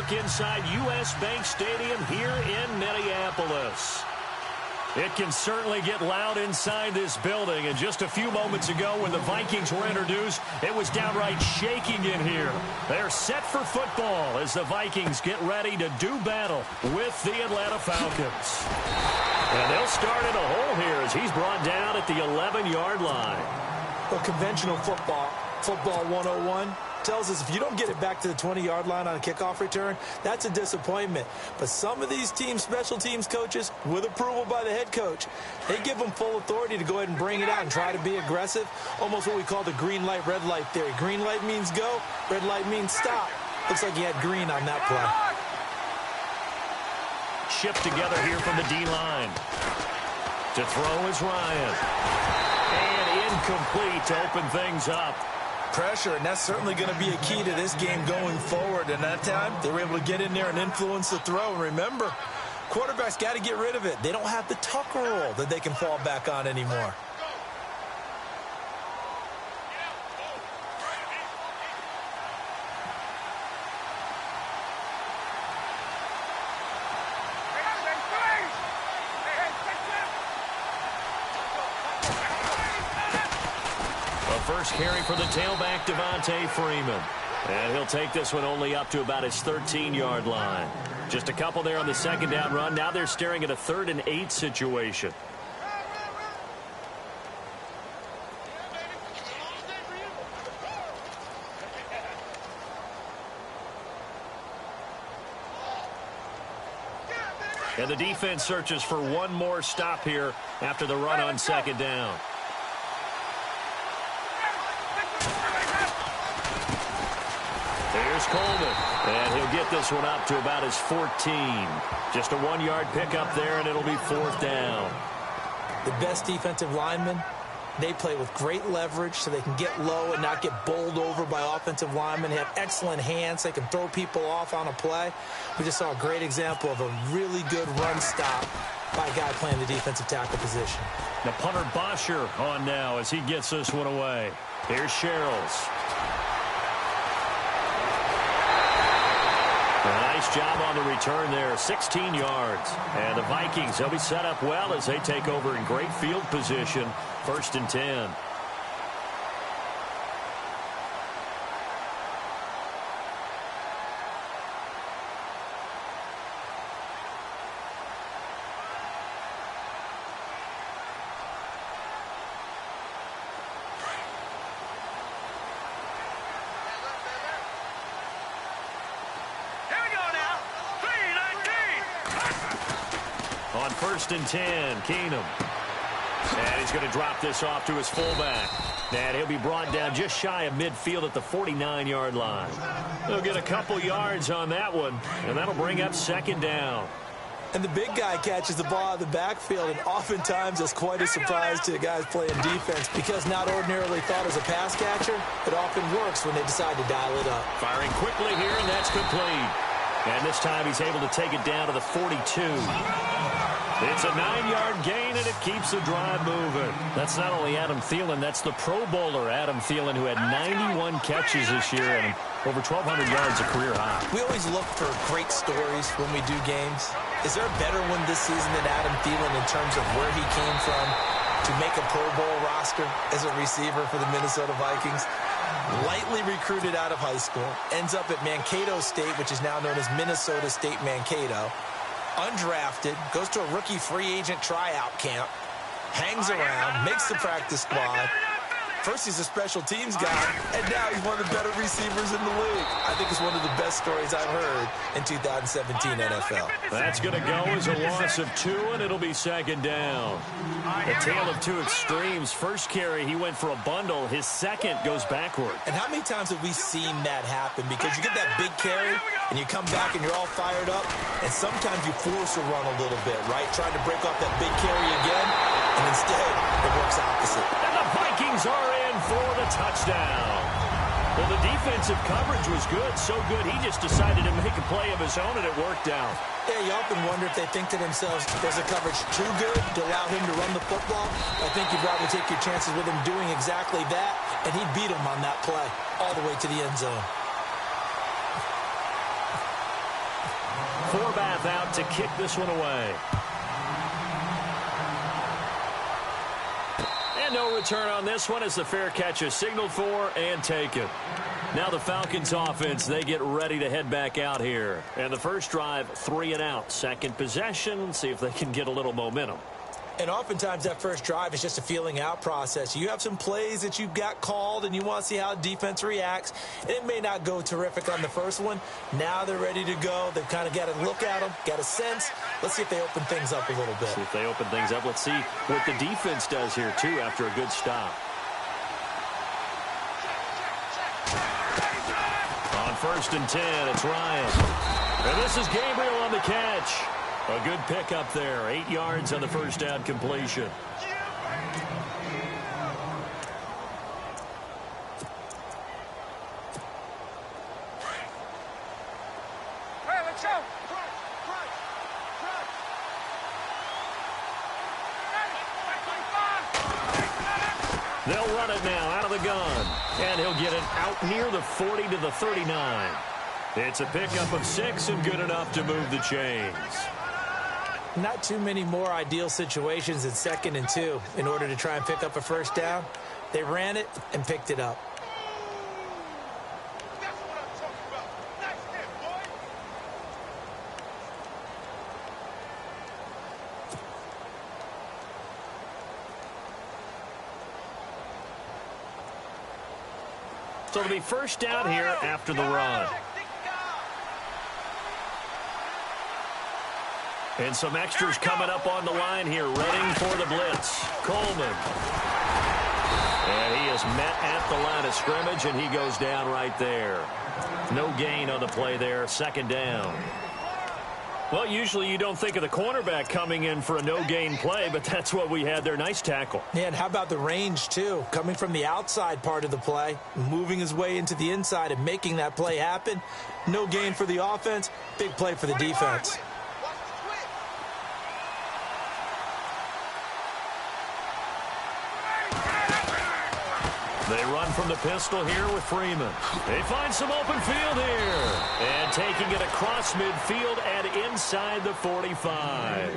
look inside U.S. Bank Stadium here in Minneapolis. It can certainly get loud inside this building. And just a few moments ago when the Vikings were introduced, it was downright shaking in here. They're set for football as the Vikings get ready to do battle with the Atlanta Falcons. And they'll start in a hole here as he's brought down at the 11-yard line. Well, conventional football 101, tells us if you don't get it back to the 20-yard line on a kickoff return, that's a disappointment. But some of these teams, special teams coaches, with approval by the head coach, they give them full authority to go ahead and bring it out and try to be aggressive, almost what we call the green light, red light theory. Green light means go, red light means stop. Looks like he had green on that play. Shipped together here from the D-line. To throw is Ryan. And incomplete to open things up. Pressure, and that's certainly going to be a key to this game going forward. And that time, they were able to get in there and influence the throw. And remember, quarterbacks got to get rid of it. They don't have the Tucker roll that they can fall back on anymore. First carry for the tailback, Devontae Freeman. And he'll take this one only up to about his 13-yard line. Just a couple there on the second down run. Now they're staring at a 3rd and 8 situation. And the defense searches for one more stop here after the run on second down. Here's Coleman, and he'll get this one up to about his 14. Just a 1-yard pickup there, and it'll be 4th down. The best defensive linemen, they play with great leverage so they can get low and not get bowled over by offensive linemen. They have excellent hands. They can throw people off on a play. We just saw a great example of a really good run stop by a guy playing the defensive tackle position. The punter Bosher on now as he gets this one away. Here's Sherrills. Nice job on the return there, 16 yards. And the Vikings, they'll be set up well as they take over in great field position, 1st and 10. On 1st and 10, Keenum. And he's going to drop this off to his fullback. And he'll be brought down just shy of midfield at the 49-yard line. He'll get a couple yards on that one, and that'll bring up 2nd down. And the big guy catches the ball out of the backfield, and oftentimes it's quite a surprise to the guys playing defense because not ordinarily thought as a pass catcher, it often works when they decide to dial it up. Firing quickly here, and that's complete. And this time he's able to take it down to the 42. It's a 9-yard gain, and it keeps the drive moving. That's not only Adam Thielen, that's the Pro Bowler Adam Thielen, who had 91 catches this year and over 1,200 yards, a career high. We always look for great stories when we do games. Is there a better one this season than Adam Thielen in terms of where he came from to make a Pro Bowl roster as a receiver for the Minnesota Vikings? Lightly recruited out of high school, ends up at Mankato State, which is now known as Minnesota State Mankato. Undrafted, goes to a rookie free agent tryout camp, hangs around, makes the practice squad. First, he's a special teams guy, and now he's one of the better receivers in the league. I think it's one of the best stories I've heard in 2017 NFL. That's going to go as a loss of 2, and it'll be 2nd down. A tale of two extremes. First carry, he went for a bundle. His second goes backward. And how many times have we seen that happen? Because you get that big carry, and you come back and you're all fired up, and sometimes you force a run a little bit, right? Trying to break off that big carry again, and instead it works opposite. And the Vikings are in for the touchdown. Well, the defensive coverage was good, so good he just decided to make a play of his own, and it worked out. Yeah, you often wonder if they think to themselves, was the coverage too good to allow him to run the football? I think you'd rather take your chances with him doing exactly that, and he beat him on that play all the way to the end zone. Forbath out to kick this one away. And no return on this one as the fair catch is signaled for and taken. Now the Falcons offense, they get ready to head back out here. And the first drive, 3 and out. Second possession, see if they can get a little momentum. And oftentimes that first drive is just a feeling out process. You have some plays that you've got called and you want to see how defense reacts. It may not go terrific on the first one. Now they're ready to go. They've kind of got to look at them, got a sense. Let's see if they open things up a little bit. See if they open things up. Let's see what the defense does here, too, after a good stop. On 1st and 10, it's Ryan. And this is Gabriel on the catch. A good pickup there. 8 yards on the first down completion. They'll run it now out of the gun. And he'll get it out near the 40 to the 39. It's a pickup of 6 and good enough to move the chains. Not too many more ideal situations in 2nd and 2 in order to try and pick up a first down. They ran it and picked it up. So it'll be first down here after the run. And some extras coming up on the line here, ready for the blitz. Coleman. And he is met at the line of scrimmage, and he goes down right there. No gain on the play there, 2nd down. Well, usually you don't think of the cornerback coming in for a no-gain play, but that's what we had there. Nice tackle. Yeah, and how about the range, too? Coming from the outside part of the play, moving his way into the inside and making that play happen. No gain for the offense, big play for the defense. They run from the pistol here with Freeman. They find some open field here. And taking it across midfield and inside the 45.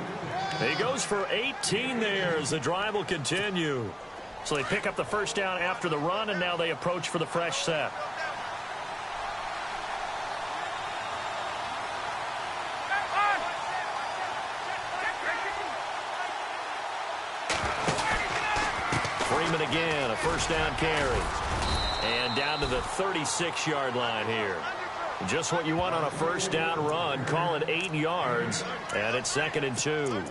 He goes for 18 there as the drive will continue. So they pick up the first down after the run, and now they approach for the fresh set. Freeman again, a first down carry. And down to the 36-yard line here. Just what you want on a first down run. Call it 8 yards, and it's 2nd and 2.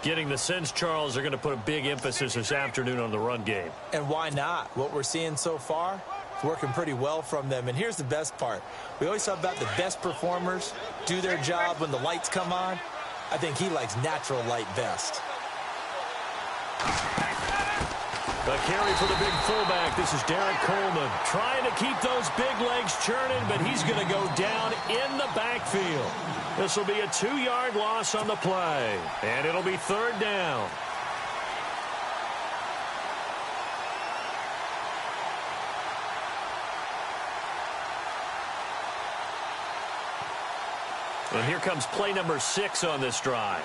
Getting the sense, Charles, they're going to put a big emphasis this afternoon on the run game. And why not? What we're seeing so far is working pretty well from them. And here's the best part. We always talk about the best performers do their job when the lights come on. I think he likes natural light best. A carry for the big fullback. This is Derek Coleman trying to keep those big legs churning, but he's going to go down in the backfield. This will be a 2-yard loss on the play, and it'll be 3rd down. And here comes play number 6 on this drive.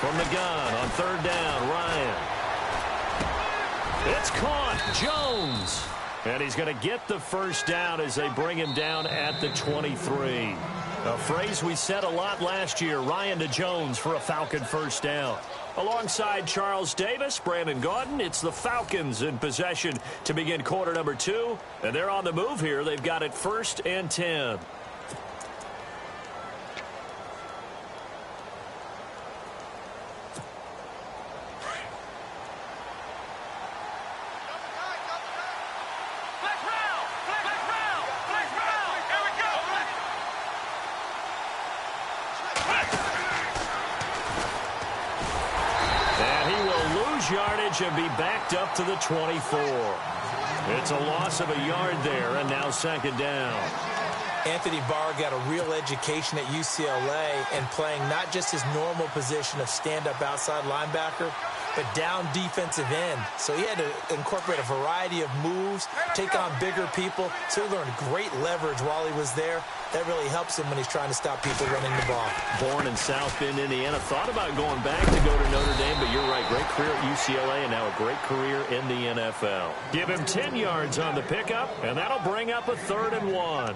From the gun on 3rd down, Ryan. It's caught. Jones. And he's going to get the first down as they bring him down at the 23. A phrase we said a lot last year, Ryan to Jones for a Falcon first down. Alongside Charles Davis, Brandon Gaudin, it's the Falcons in possession to begin quarter number 2. And they're on the move here. They've got it 1st and 10. Yardage and be backed up to the 24. It's a loss of a yard there, and now 2nd down. Anthony Barr got a real education at UCLA and playing not just his normal position of stand-up outside linebacker, but down defensive end. So he had to incorporate a variety of moves, take on bigger people. So he learned great leverage while he was there. That really helps him when he's trying to stop people running the ball. Born in South Bend, Indiana. Thought about going back to go to Notre Dame, but you're right. Great career at UCLA and now a great career in the NFL. Give him 10 yards on the pickup, and that'll bring up a 3rd and 1.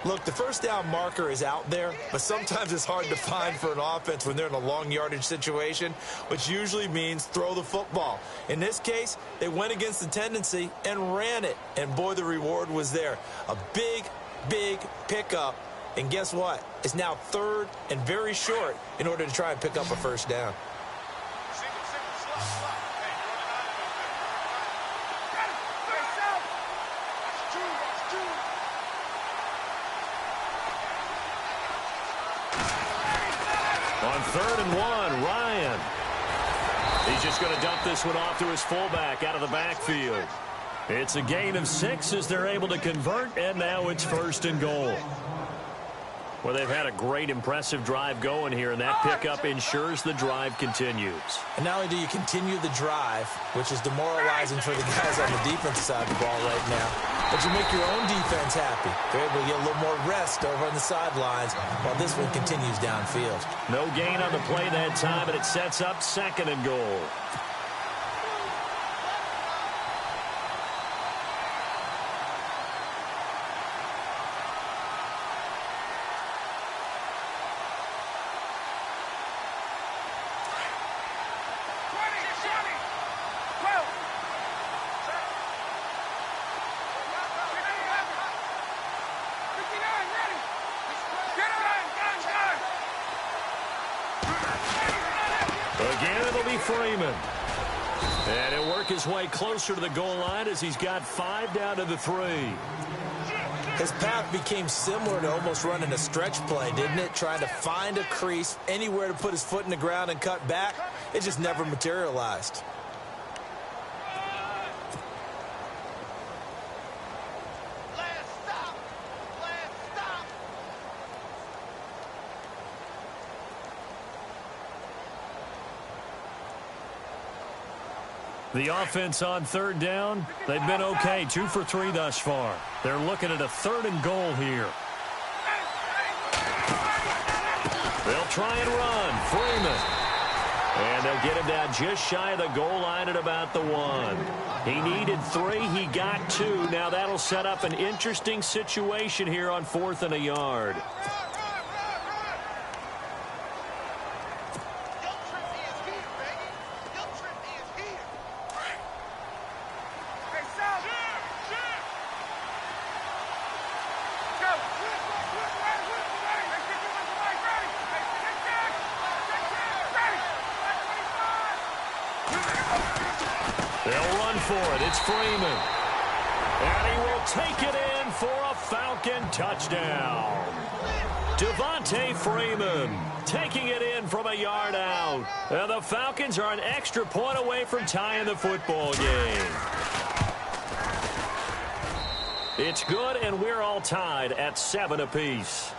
Look, the first down marker is out there, but sometimes it's hard to find for an offense when they're in a long yardage situation, which usually means throw the football. In this case, they went against the tendency and ran it, and boy, the reward was there. A big pickup, and guess what? It's now 3rd and very short in order to try and pick up a first down. On 3rd and 1, Ryan. He's just going to dump this one off to his fullback out of the backfield. It's a gain of 6 as they're able to convert, and now it's 1st and goal. Well, they've had a great, impressive drive going here, and that pickup ensures the drive continues. And not only do you continue the drive, which is demoralizing for the guys on the defensive side of the ball right now, but you make your own defense happy. They're able to get a little more rest over on the sidelines while this one continues downfield. No gain on the play that time, and it sets up 2nd and goal. Again, it'll be Freeman. And he'll work his way closer to the goal line as he's got 5 down to the 3. His path became similar to almost running a stretch play, didn't it? Trying to find a crease, anywhere to put his foot in the ground and cut back. It just never materialized. The offense on 3rd down, they've been okay. 2 for 3 thus far. They're looking at a 3rd and goal here. They'll try and run. Freeman. And they'll get him down just shy of the goal line at about the 1. He needed 3. He got 2. Now that'll set up an interesting situation here on 4th and a yard. They'll run for it. It's Freeman. And he will take it in for a Falcon touchdown. Devontae Freeman taking it in from a yard out. And the Falcons are an extra point away from tying the football game. It's good, and we're all tied at 7 apiece.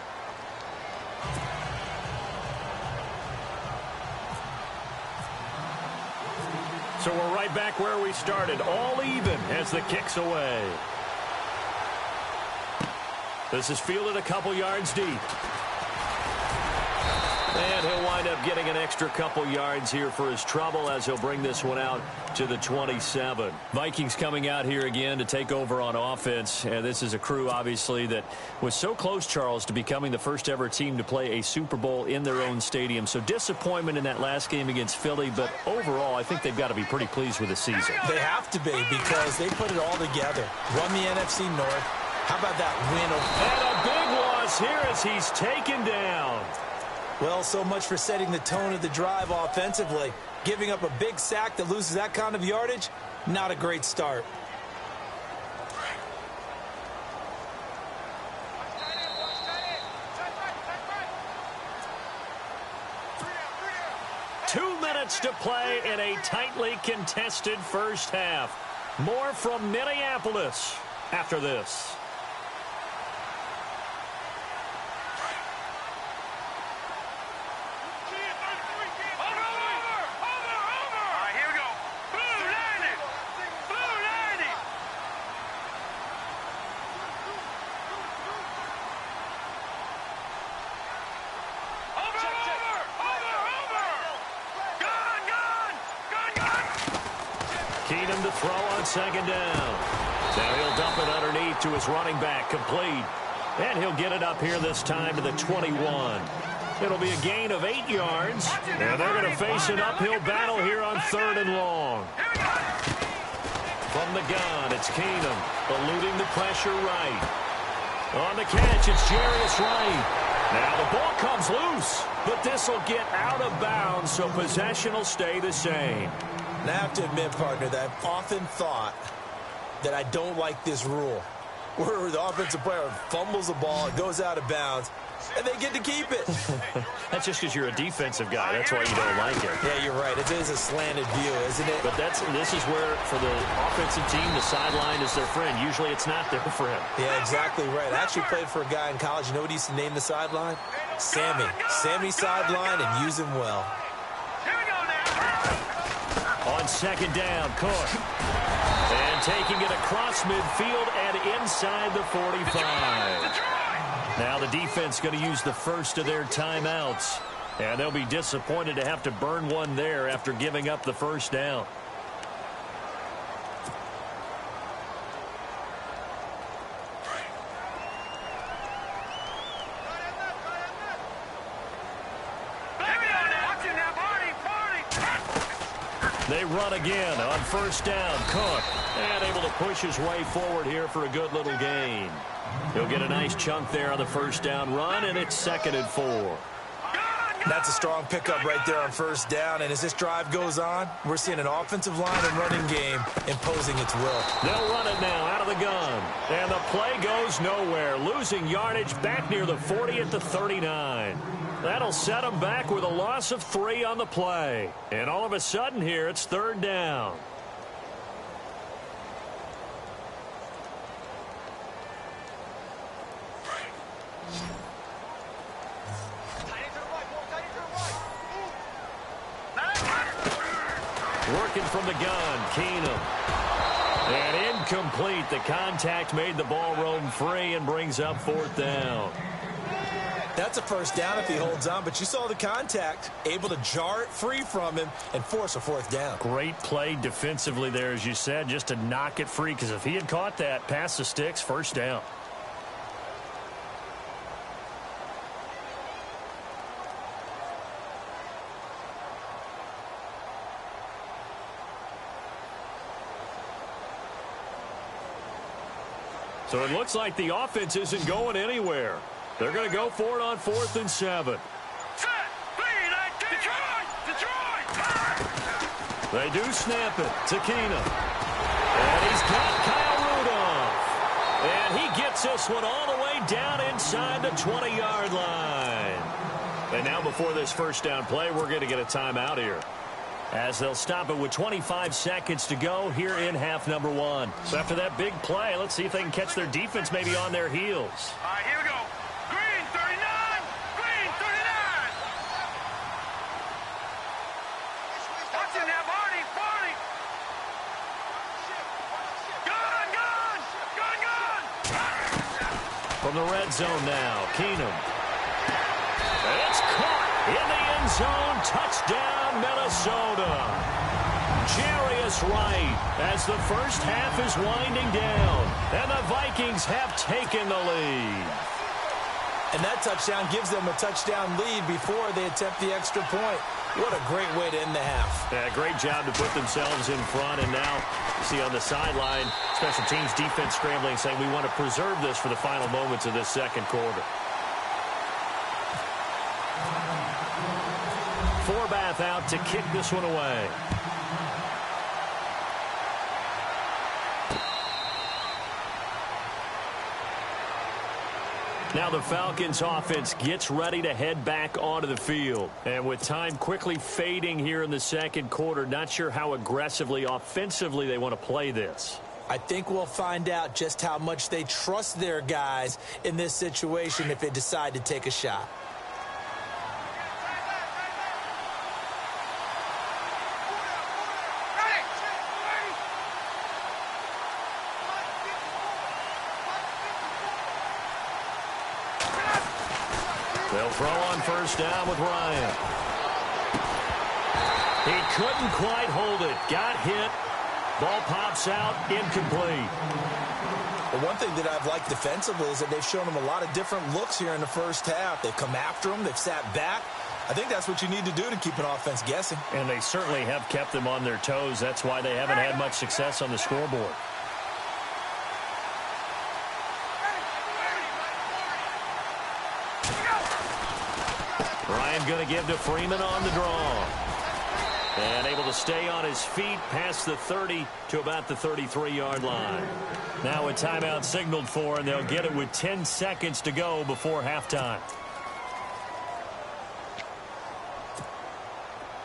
So we're right back where we started, all even as the kick's away. This is fielded a couple yards deep. And he'll wind up getting an extra couple yards here for his trouble as he'll bring this one out to the 27. Vikings coming out here again to take over on offense. And this is a crew, obviously, that was so close, Charles, to becoming the first ever team to play a Super Bowl in their own stadium. So disappointment in that last game against Philly. But overall, I think they've got to be pretty pleased with the season. They have to be because they put it all together. Won the NFC North. How about that win? And a big loss here as he's taken down. Well, so much for setting the tone of the drive offensively. Giving up a big sack that loses that kind of yardage, not a great start. Two minutes to play in a tightly contested first half. More from Minneapolis after this. Keenum to throw on second down. Now he'll dump it underneath to his running back, complete. And he'll get it up here this time to the 21. It'll be a gain of 8 yards. And they're going to face an uphill battle here on 3rd and long. From the gun, it's Keenum, eluding the pressure right. On the catch, it's Jarius Wright. Now the ball comes loose, but this will get out of bounds, so possession will stay the same. And I have to admit, partner, that I've often thought that I don't like this rule, where the offensive player fumbles the ball, it goes out of bounds, and they get to keep it. That's just because you're a defensive guy. That's why you don't like it. Yeah, you're right. It is a slanted view, isn't it? But this is where, for the offensive team, the sideline is their friend. Usually it's not their friend. Yeah, exactly right. I actually played for a guy in college. You know what he used to name the sideline? Sammy. Sammy sideline, and use him well. On second down, Cook. And taking it across midfield and inside the 45. Now the defense going to use the first of their timeouts. And they'll be disappointed to have to burn one there after giving up the first down. They run again on first down. Cook, and able to push his way forward here for a good little gain. He'll get a nice chunk there on the first down run, and it's 2nd and 4. That's a strong pickup right there on first down, and as this drive goes on, we're seeing an offensive line and running game imposing its will. They'll run it now out of the gun, and the play goes nowhere, losing yardage back near the 40 at the 39. That'll set them back with a loss of 3 on the play. And all of a sudden here, it's 3rd down. Working from the gun, Keenum. And incomplete. The contact made the ball roam free and brings up 4th down. That's a first down if he holds on, but you saw the contact, able to jar it free from him and force a 4th down. Great play defensively there, as you said, just to knock it free, because if he had caught that, past the sticks, first down. So it looks like the offense isn't going anywhere. They're going to go for it on 4th and 7. They do snap it to Keenum. And he's got Kyle Rudolph. And he gets this one all the way down inside the 20-yard line. And now before this first down play, we're going to get a timeout here, as they'll stop it with 25 seconds to go here in half number 1. So after that big play, let's see if they can catch their defense maybe on their heels. All right, here we go. Green, 39. Green, 39. Watching that, Barney, Barney. Gun, gun, gun, gun. From the red zone now, Keenum. It's caught in the end zone. Touchdown, Minnesota. Jarius Wright as the first half is winding down, and the Vikings have taken the lead. And that touchdown gives them a touchdown lead before they attempt the extra point. What a great way to end the half. Yeah, great job to put themselves in front, and now you see on the sideline, special teams defense scrambling, saying we want to preserve this for the final moments of this second quarter. Forbath out to kick this one away. Now the Falcons offense gets ready to head back onto the field. And with time quickly fading here in the second quarter, not sure how aggressively, offensively they want to play this. I think we'll find out just how much they trust their guys in this situation if they decide to take a shot. They'll throw on first down with Ryan. He couldn't quite hold it. Got hit. Ball pops out, incomplete. Well, one thing that I've liked defensively is that they've shown them a lot of different looks here in the first half. They've come after them. They've sat back. I think that's what you need to do to keep an offense guessing. And they certainly have kept them on their toes. That's why they haven't had much success on the scoreboard. Ryan going to give to Freeman on the draw. And able to stay on his feet past the 30 to about the 33-yard line. Now a timeout signaled for, and they'll get it with 10 seconds to go before halftime.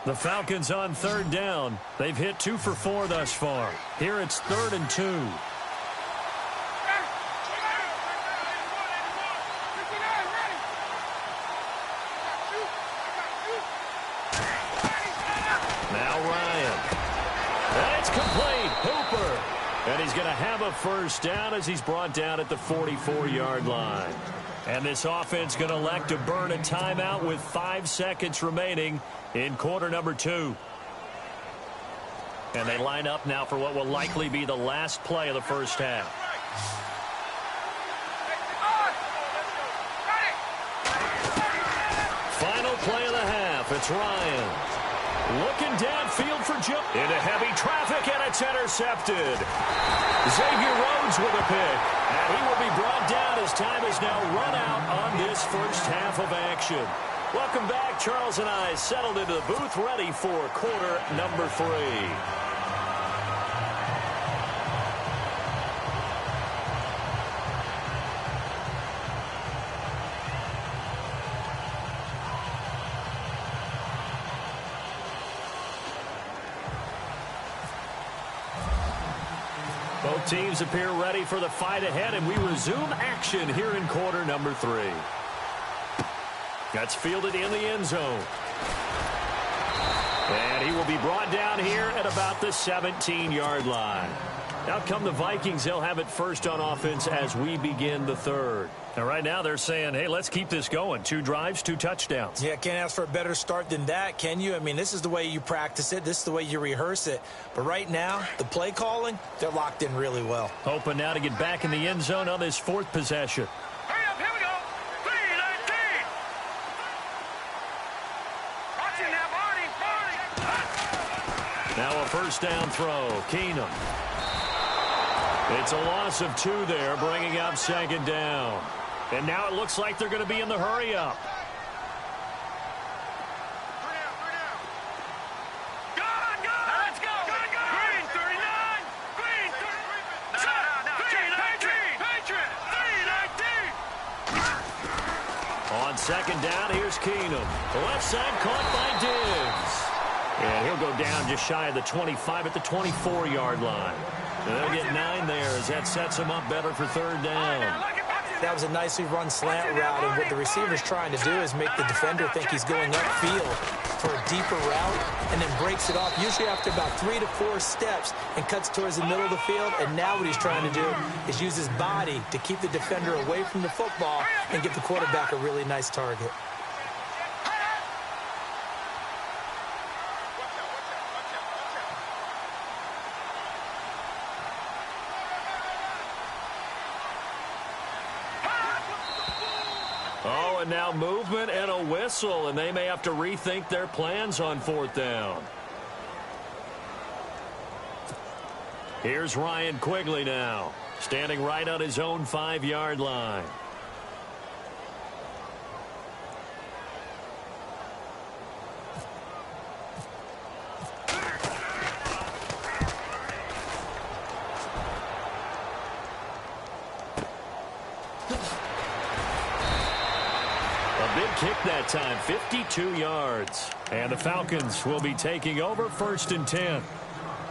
The Falcons on third down. They've hit 2 for 4 thus far. Here it's 3rd and 2. Now Ryan. And it's complete. Hooper. And he's going to have a first down as he's brought down at the 44-yard line. And this offense going to elect to burn a timeout with 5 seconds remaining in quarter number 2. And they line up now for what will likely be the last play of the first half. Final play of the half. It's Ryan. Looking downfield for Joe. Into heavy traffic, and it's intercepted. Xavier Rhodes with a pick. And he will be brought down as time is now run out on this first half of action. Welcome back. Charles and I settled into the booth, ready for quarter number 3. Both teams appear ready for the fight ahead, and we resume action here in quarter number 3. That's fielded in the end zone. And he will be brought down here at about the 17-yard line. Out come the Vikings. They'll have it first on offense as we begin the third. And right now they're saying, hey, let's keep this going. 2 drives, 2 touchdowns. Yeah, can't ask for a better start than that, can you? I mean, this is the way you practice it. This is the way you rehearse it. But right now, the play calling, they're locked in really well. Hoping now to get back in the end zone on this 4th possession. Hurry up, here we go. 3-19. Watching that, Barney. Now a first down throw. Keenum. It's a loss of 2 there, bringing up 2nd down. And now it looks like they're going to be in the hurry-up. Let's go. Green, 39. Green, 3-19. Patriot, 3-19. On 2nd down, here's Keenum. The left side caught by Diggs. And he'll go down just shy of the 25 at the 24-yard line. And they'll get 9 there as that sets them up better for 3rd down. That was a nicely run slant route, and what the receiver's trying to do is make the defender think he's going upfield for a deeper route, and then breaks it off, usually after about 3 to 4 steps, and cuts towards the middle of the field. And now what he's trying to do is use his body to keep the defender away from the football and give the quarterback a really nice target. Oh, and now movement and a whistle, and they may have to rethink their plans on 4th down. Here's Ryan Quigley now, standing right on his own 5-yard line. Kick that time, 52 yards. And the Falcons will be taking over 1st and 10.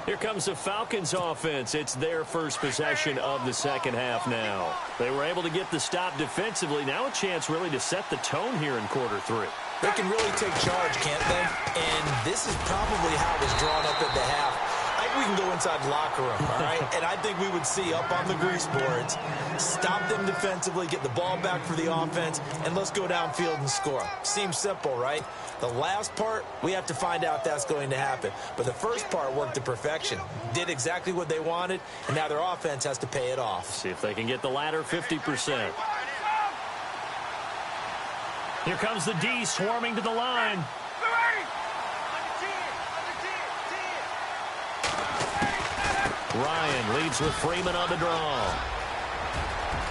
Here comes the Falcons offense. It's their first possession of the second half now. They were able to get the stop defensively. Now a chance really to set the tone here in quarter 3. They can really take charge, can't they? And this is probably how it was drawn up at the half. I maybe we can go inside the locker room, all right? And I think we would see up on the grease boards, stop them defensively, get the ball back for the offense, and let's go downfield and score. Seems simple, right? The last part, we have to find out if that's going to happen. But the first part worked to perfection. Did exactly what they wanted, and now their offense has to pay it off. See if they can get the latter 50%. Here comes the D swarming to the line. Ryan leads with Freeman on the draw.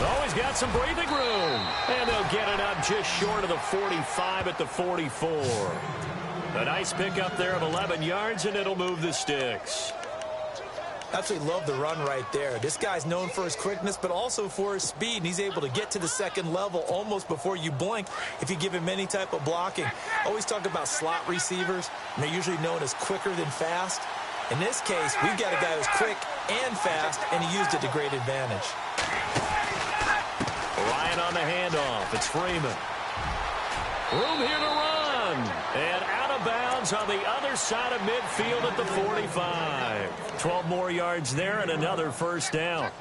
Oh, he's got some breathing room. And they'll get it up just short of the 45 at the 44. A nice pickup there of 11 yards, and it'll move the sticks. Absolutely love the run right there. This guy's known for his quickness, but also for his speed, and he's able to get to the second level almost before you blink if you give him any type of blocking. Always talk about slot receivers, and they're usually known as quicker than fast. In this case, we've got a guy who's quick and fast, and he used it to great advantage. Ryan on the handoff. It's Freeman. Room here to run. And out of bounds on the other side of midfield at the 45. 12 more yards there and another first down.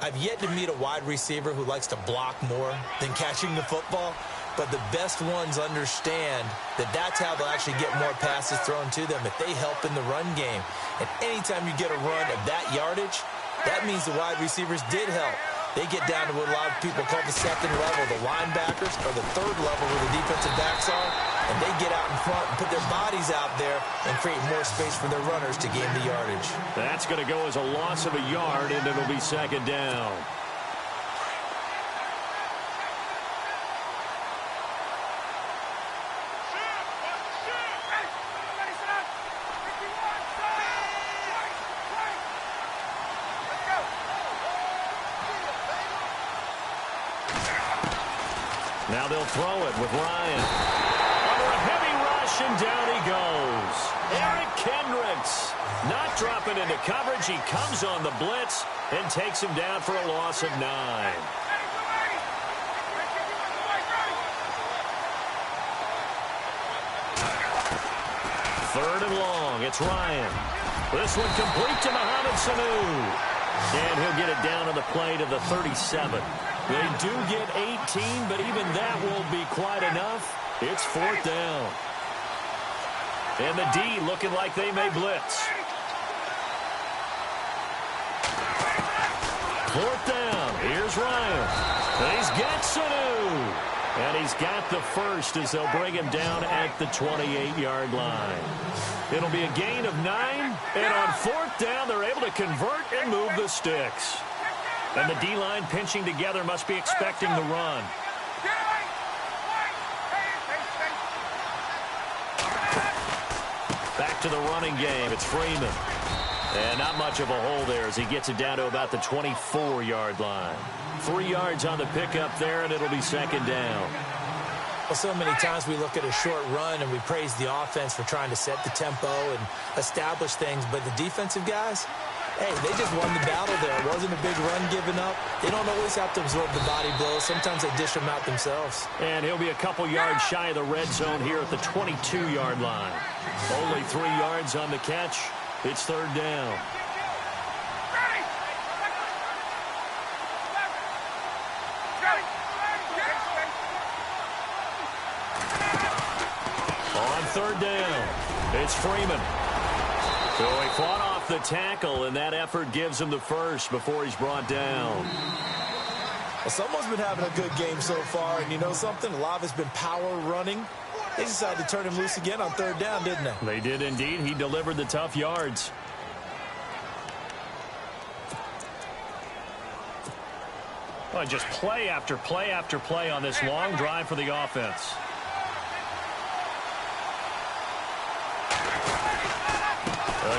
I've yet to meet a wide receiver who likes to block more than catching the football. But the best ones understand that that's how they'll actually get more passes thrown to them if they help in the run game. And anytime you get a run of that yardage, that means the wide receivers did help. They get down to what a lot of people call the second level, the linebackers, or the third level where the defensive backs are, and they get out in front and put their bodies out there and create more space for their runners to gain the yardage. That's going to go as a loss of a yard, and it'll be second down. Now they'll throw it with Ryan. Under a heavy rush, and down he goes. Eric Kendricks not dropping into coverage. He comes on the blitz and takes him down for a loss of 9. Third and long. It's Ryan. This one complete to Mohamed Sanu. And he'll get it down on the play to the 37. They do get 18, but even that won't be quite enough. It's fourth down. And the D looking like they may blitz. Fourth down. Here's Ryan. And he's got Sanu. And he's got the first as they'll bring him down at the 28-yard line. It'll be a gain of 9. And on fourth down, they're able to convert and move the sticks. And the D-line pinching together must be expecting the run. Back to the running game. It's Freeman. And not much of a hole there as he gets it down to about the 24-yard line. 3 yards on the pickup there, and it'll be second down. Well, so many times we look at a short run and we praise the offense for trying to set the tempo and establish things. But the defensive guys, hey, they just won the battle there. It wasn't a big run given up. They don't always have to absorb the body blows. Sometimes they dish them out themselves. And he'll be a couple yards shy of the red zone here at the 22-yard line. Only 3 yards on the catch. It's third down. On third down, it's Freeman. So he fought off the tackle, and that effort gives him the first before he's brought down. Well, someone's been having a good game so far, and you know something? A lot of it's been power running. They decided to turn him loose again on third down, didn't they? They did indeed. He delivered the tough yards. Well, just play after play after play on this long drive for the offense.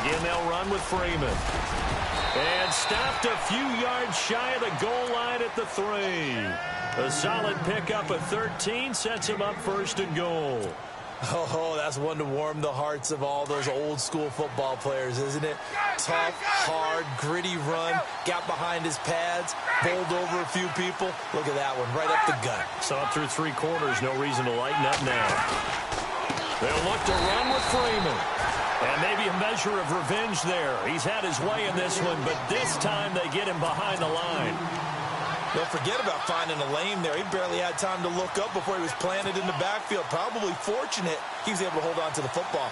Again, they'll run with Freeman. And stopped a few yards shy of the goal line at the 3. A solid pickup of 13 sets him up first and goal. Oh, that's one to warm the hearts of all those old school football players, isn't it? Tough, hard, gritty run, got behind his pads, bowled over a few people. Look at that one, right up the gut. So up through 3 quarters, no reason to lighten up now. They'll look to run with Freeman. And maybe a measure of revenge there. He's had his way in this one, but this time they get him behind the line. Don't forget about finding a lane there. He barely had time to look up before he was planted in the backfield. Probably fortunate he was able to hold on to the football.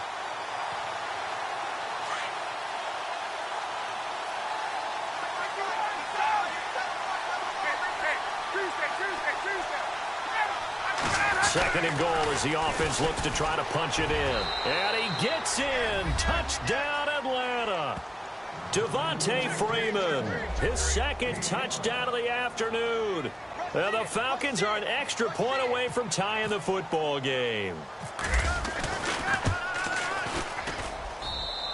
Second and goal as the offense looks to try to punch it in. And he gets in. Touchdown, Atlanta. Devontae Freeman, his second touchdown of the afternoon. And the Falcons are an extra point away from tying the football game.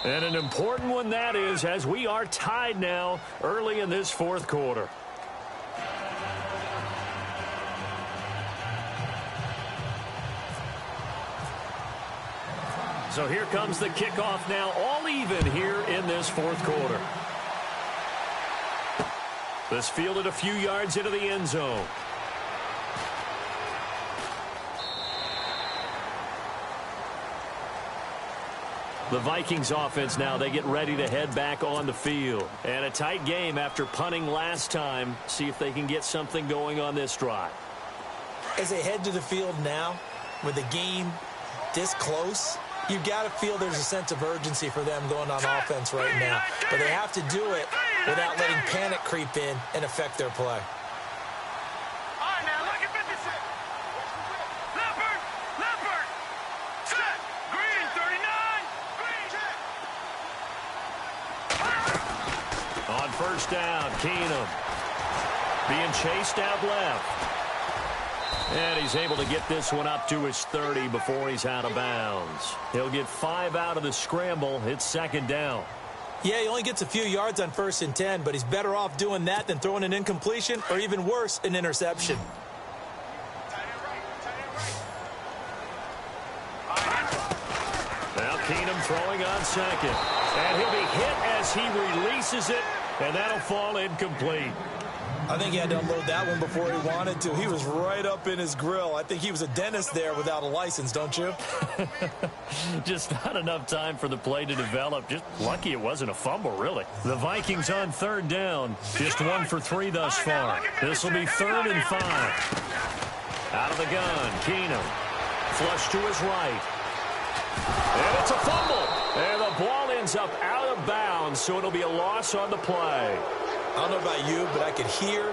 And an important one that is, as we are tied now early in this fourth quarter. So here comes the kickoff now, all even here in this fourth quarter. This fielded a few yards into the end zone. The Vikings offense now, they get ready to head back on the field. And a tight game after punting last time. See if they can get something going on this drive. As they head to the field now, with the game this close, you've got to feel there's a sense of urgency for them going on offense right now. But they have to do it without letting panic creep in and affect their play. All right, now, look at 56. Leopard, Leopard. Set. Green, 39. Green. On first down, Keenum being chased out left. And he's able to get this one up to his 30 before he's out of bounds. He'll get 5 out of the scramble. It's second down. Yeah, he only gets a few yards on 1st and 10, but he's better off doing that than throwing an incompletion or even worse, an interception. Now Keenum throwing on second. And he'll be hit as he releases it, and that'll fall incomplete. I think he had to unload that one before he wanted to. He was right up in his grill. I think he was a dentist there without a license, don't you? Just not enough time for the play to develop. Just lucky it wasn't a fumble, really. The Vikings on third down. Just 1 for 3 thus far. This will be 3rd and 5. Out of the gun, Keenum. Flush to his right. And it's a fumble. And the ball ends up out of bounds, so it'll be a loss on the play. I don't know about you, but I could hear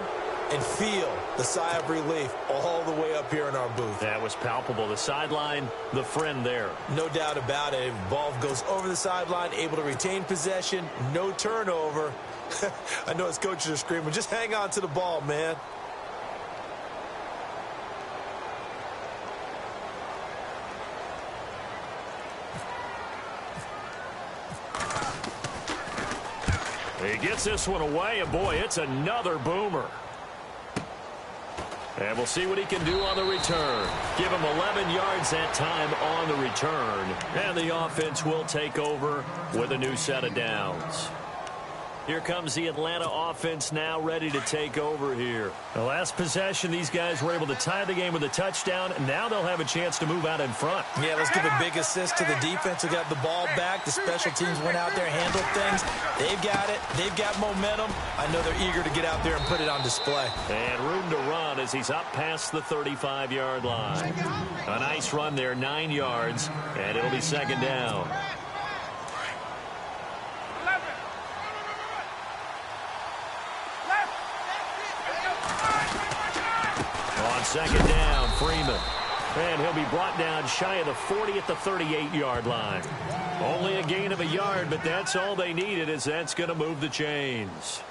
and feel the sigh of relief all the way up here in our booth. That was palpable. The sideline, the friend there. No doubt about it. Ball goes over the sideline, able to retain possession, no turnover. I know his coaches are screaming, just hang on to the ball, man. He gets this one away, and boy, it's another boomer. And we'll see what he can do on the return. Give him 11 yards that time on the return. And the offense will take over with a new set of downs. Here comes the Atlanta offense now ready to take over here. The last possession, these guys were able to tie the game with a touchdown. And now they'll have a chance to move out in front. Yeah, let's give a big assist to the defense who got the ball back. The special teams went out there, handled things. They've got it. They've got momentum. I know they're eager to get out there and put it on display. And room to run as he's up past the 35-yard line. A nice run there, 9 yards, and it'll be second down. Second down, Freeman. And he'll be brought down shy of the 40 at the 38-yard line. Only a gain of a yard, but that's all they needed, as that's going to move the chains.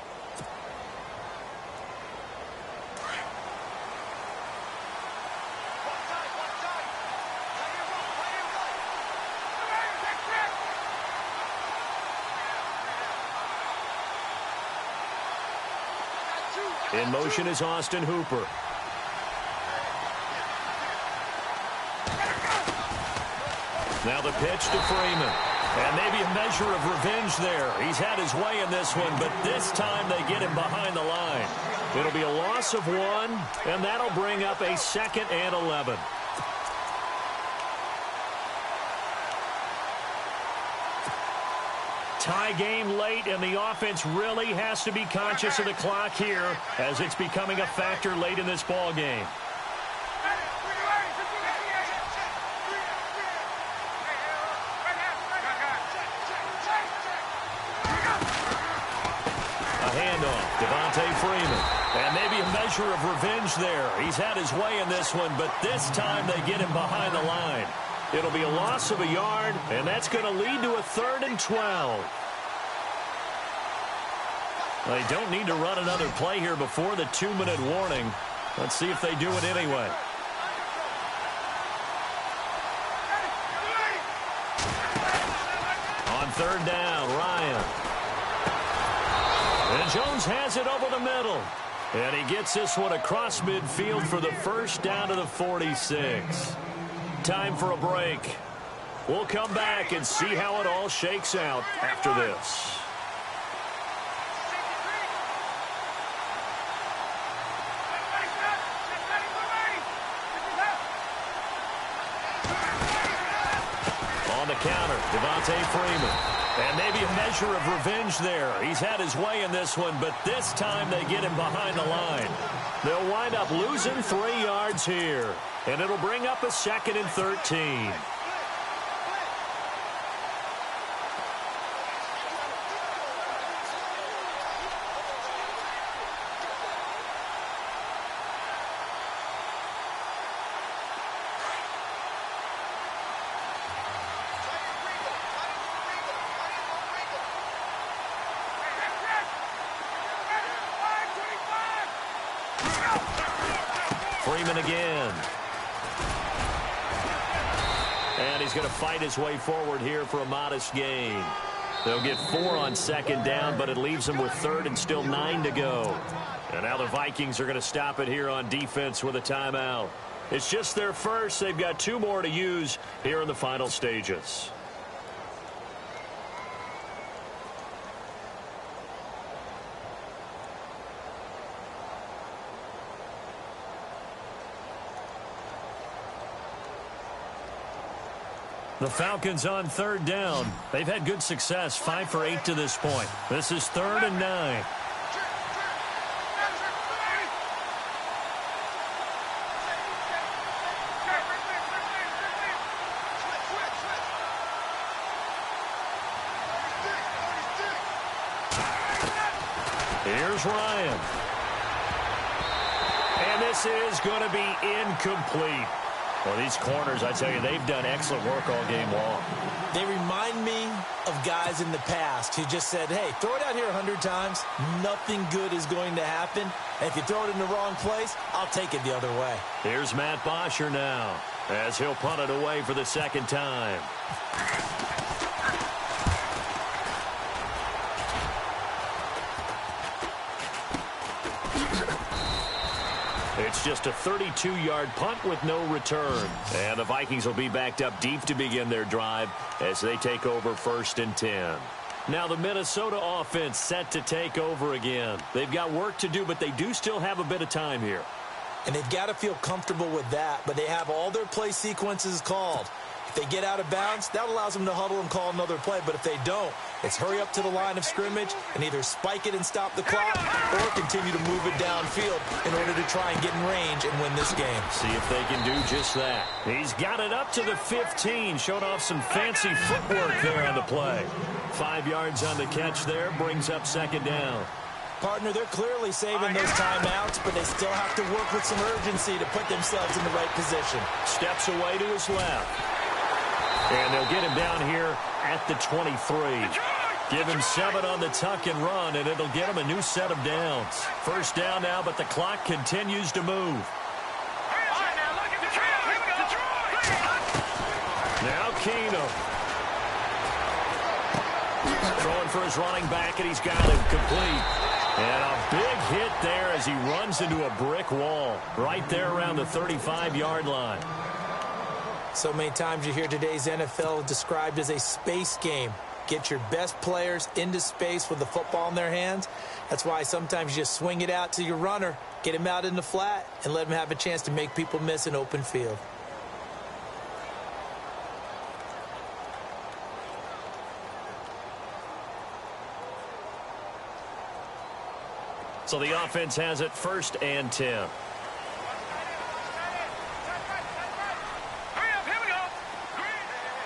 In motion is Austin Hooper. Now the pitch to Freeman. And maybe a measure of revenge there. He's had his way in this one, but this time they get him behind the line. It'll be a loss of 1, and that'll bring up a 2nd and 11. tie game late, and the offense really has to be conscious of the clock here as it's becoming a factor late in this ball game. Handoff, Devontae Freeman. And maybe a measure of revenge there. He's had his way in this one, but this time they get him behind the line. It'll be a loss of a yard, and that's going to lead to a 3rd and 12. They don't need to run another play here before the 2-minute warning. Let's see if they do it anyway. On 3rd down, Ryan. And Jones has it over the middle. And he gets this one across midfield for the first down to the 46. Time for a break. We'll come back and see how it all shakes out after this. On the counter, Devontae Freeman. And maybe a measure of revenge there. He's had his way in this one, but this time they get him behind the line. They'll wind up losing 3 yards here. And it'll bring up a 2nd and 13. Freeman again. And he's going to fight his way forward here for a modest gain. They'll get 4 on 2nd down, but it leaves them with 3rd and still 9 to go. And now the Vikings are going to stop it here on defense with a timeout. It's just their first. They've got 2 more to use here in the final stages. The Falcons on 3rd down. They've had good success, 5 for 8 to this point. This is 3rd and 9. Here's Ryan. And this is going to be incomplete. Well, these corners, I tell you, they've done excellent work all game long. They remind me of guys in the past who just said, hey, throw it out here 100 times. Nothing good is going to happen. And if you throw it in the wrong place, I'll take it the other way. Here's Matt Bosher now as he'll punt it away for the 2nd time. It's just a 32-yard punt with no return. And the Vikings will be backed up deep to begin their drive as they take over 1st and 10. Now the Minnesota offense set to take over again. They've got work to do, but they do still have a bit of time here. And they've got to feel comfortable with that, but they have all their play sequences called. If they get out of bounds, that allows them to huddle and call another play. But if they don't, it's hurry up to the line of scrimmage and either spike it and stop the clock or continue to move it downfield in order to try and get in range and win this game. See if they can do just that. He's got it up to the 15, showed off some fancy footwork there on the play. 5 yards on the catch there, brings up 2nd down. Partner, they're clearly saving those timeouts, but they still have to work with some urgency to put themselves in the right position. Steps away to his left. And they'll get him down here at the 23. Give him 7 on the tuck and run, and it'll get him a new set of downs. 1st down now, but the clock continues to move. Now Keenum. Throwing for his running back, and he's got him complete. And a big hit there as he runs into a brick wall right there around the 35-yard line. So many times you hear today's NFL described as a space game. Get your best players into space with the football in their hands. That's why sometimes you just swing it out to your runner, get him out in the flat, and let him have a chance to make people miss an open field. So the offense has it 1st and 10. Hurry up, here we go.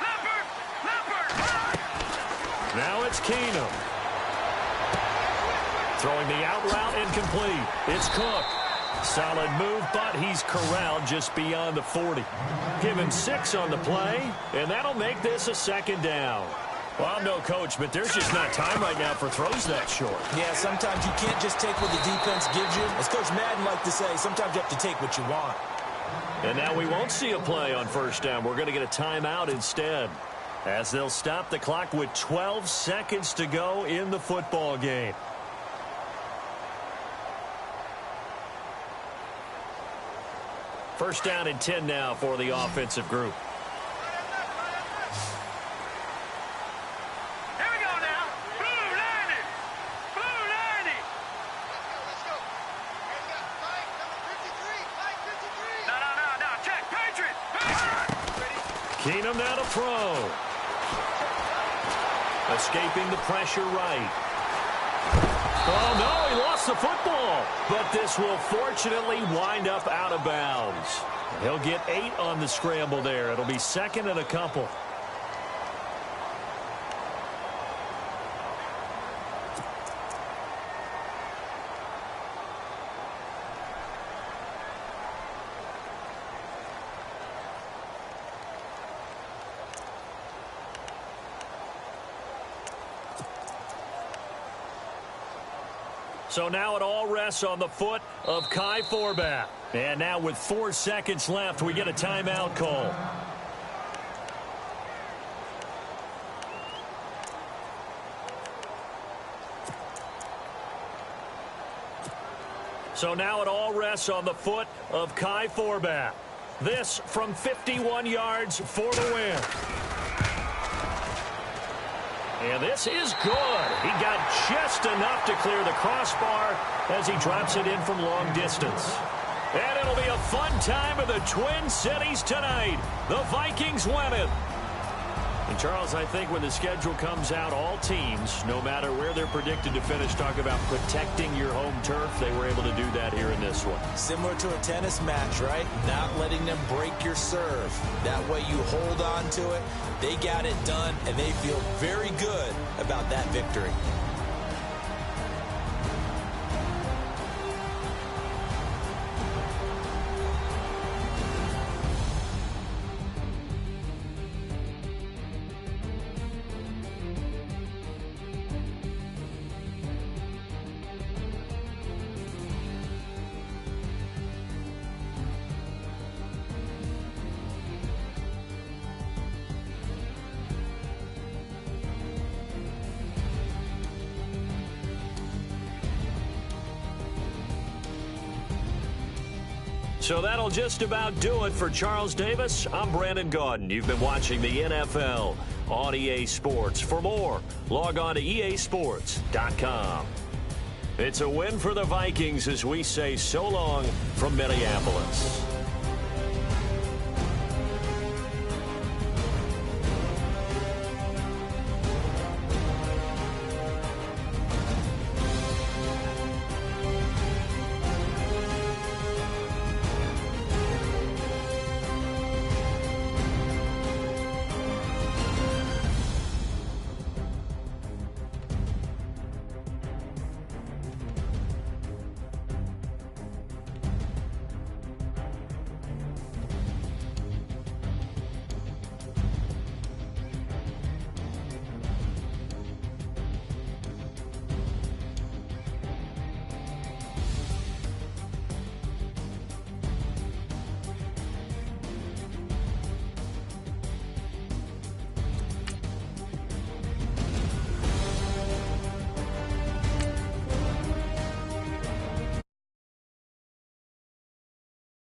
Leopard. Now it's Keenum. Throwing the out route incomplete. It's Cook. Solid move, but he's corralled just beyond the 40. Give him 6 on the play, and that'll make this a 2nd down. Well, I'm no coach, but there's just not time right now for throws that short. Yeah, sometimes you can't just take what the defense gives you. As Coach Madden liked to say, sometimes you have to take what you want. And now we won't see a play on 1st down. We're going to get a timeout instead, as they'll stop the clock with 12 seconds to go in the football game. First down and 10 now for the offensive group. Here we go now. Blue 90. Blue 90. Let's go. Flag number 53. No. Check. Patriot. Keenum now to throw. Escaping the pressure right. Oh, no, he lost the football. But this will fortunately wind up out of bounds. He'll get 8 on the scramble there. It'll be 2nd and a couple. So now it all rests on the foot of Kai Forbath. And now with 4 seconds left, we get a timeout call. So now it all rests on the foot of Kai Forbath. This from 51 yards for the win. And this is good. He got just enough to clear the crossbar as he drops it in from long distance. And it'll be a fun time in the Twin Cities tonight. The Vikings win it. And, Charles, I think when the schedule comes out, all teams, no matter where they're predicted to finish, talk about protecting your home turf. They were able to do that here in this one. Similar to a tennis match, right? Not letting them break your serve. That way you hold on to it. They got it done, and they feel very good about that victory. So that'll just about do it for Charles Davis. I'm Brandon Gaudin. You've been watching the NFL on EA Sports. For more, log on to easports.com. It's a win for the Vikings as we say so long from Minneapolis.